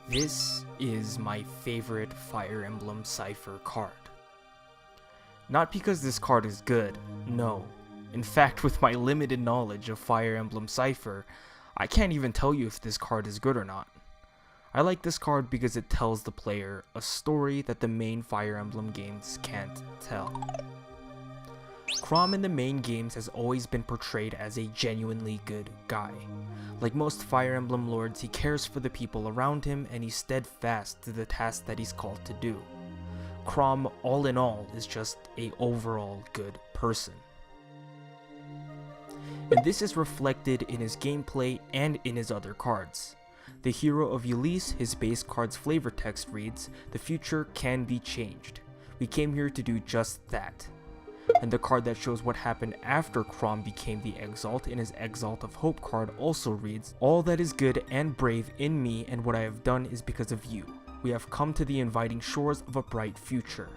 This is my favorite Fire Emblem Cypher card. Not because this card is good, no. In fact, with my limited knowledge of Fire Emblem Cypher, I can't even tell you if this card is good or not. I like this card because it tells the player a story that the main Fire Emblem games can't tell. Chrom in the main games has always been portrayed as a genuinely good guy. Like most Fire Emblem lords, he cares for the people around him and he's steadfast to the task that he's called to do. Chrom, all in all, is just a overall good person. And this is reflected in his gameplay and in his other cards. The Hero of Ylisse, his base card's flavor text reads, "The future can be changed. We came here to do just that." And the card that shows what happened after Chrom became the Exalt in his Exalt of Hope card also reads, "All that is good and brave in me and what I have done is because of you. We have come to the inviting shores of a bright future.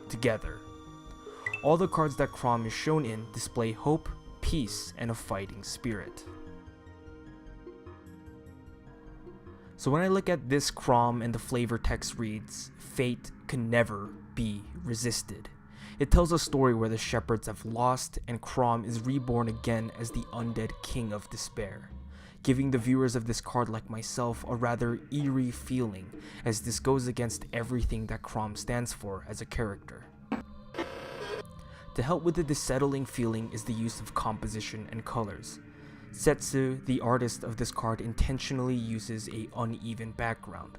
Together." All the cards that Chrom is shown in display hope, peace, and a fighting spirit. So when I look at this Chrom and the flavor text reads, "Fate can never be resisted." It tells a story where the shepherds have lost and Chrom is reborn again as the undead king of despair, giving the viewers of this card like myself a rather eerie feeling, as this goes against everything that Chrom stands for as a character. To help with the dissettling feeling is the use of composition and colors. Setsu, the artist of this card, intentionally uses a uneven background.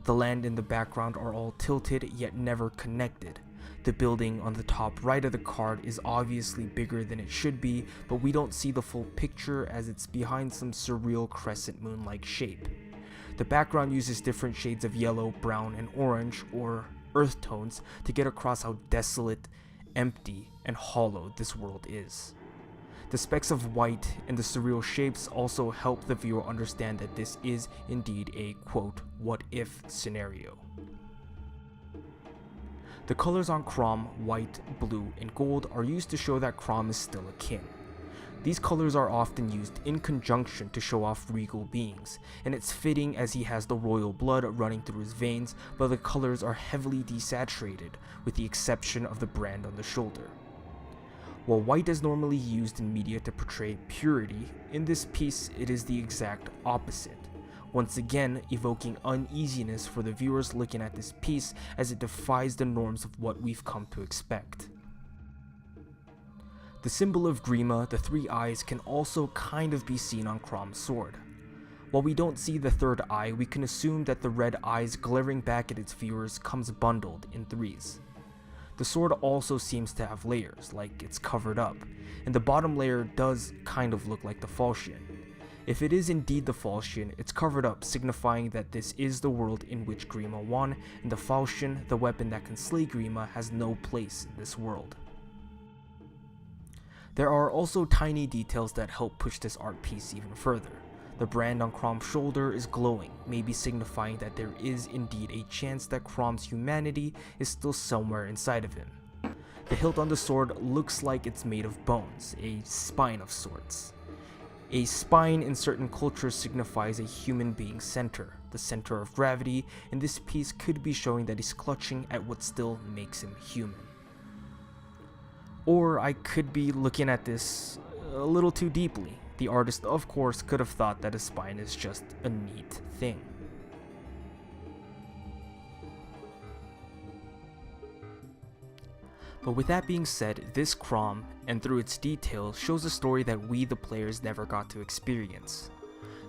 The land in the background are all tilted yet never connected. The building on the top right of the card is obviously bigger than it should be, but we don't see the full picture as it's behind some surreal crescent moon-like shape. The background uses different shades of yellow, brown, and orange, or earth tones, to get across how desolate, empty, and hollow this world is. The specks of white and the surreal shapes also help the viewer understand that this is indeed a quote, "what if" scenario. The colors on Chrom, white, blue, and gold, are used to show that Chrom is still a king. These colors are often used in conjunction to show off regal beings, and it's fitting as he has the royal blood running through his veins, but the colors are heavily desaturated, with the exception of the brand on the shoulder. While white is normally used in media to portray purity, in this piece it is the exact opposite, once again evoking uneasiness for the viewers looking at this piece as it defies the norms of what we've come to expect. The symbol of Grima, the three eyes, can also kind of be seen on Chrom's sword. While we don't see the third eye, we can assume that the red eyes glaring back at its viewers comes bundled in threes. The sword also seems to have layers, like it's covered up, and the bottom layer does kind of look like the falchion. If it is indeed the falchion, it's covered up, signifying that this is the world in which Grima won, and the falchion, the weapon that can slay Grima, has no place in this world. There are also tiny details that help push this art piece even further. The brand on Chrom's shoulder is glowing, maybe signifying that there is indeed a chance that Chrom's humanity is still somewhere inside of him. The hilt on the sword looks like it's made of bones, a spine of sorts. A spine in certain cultures signifies a human being's center, the center of gravity, and this piece could be showing that he's clutching at what still makes him human. Or I could be looking at this a little too deeply. The artist, of course, could have thought that a spine is just a neat thing. But with that being said, this Chrom, and through its details, shows a story that we the players never got to experience.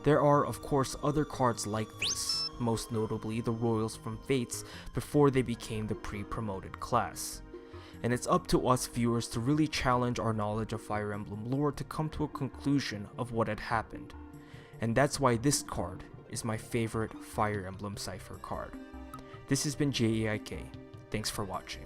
There are of course other cards like this, most notably the Royals from Fates before they became the pre-promoted class. And it's up to us viewers to really challenge our knowledge of Fire Emblem lore to come to a conclusion of what had happened. And that's why this card is my favorite Fire Emblem Cypher card. This has been JaeAIK. Thanks for watching.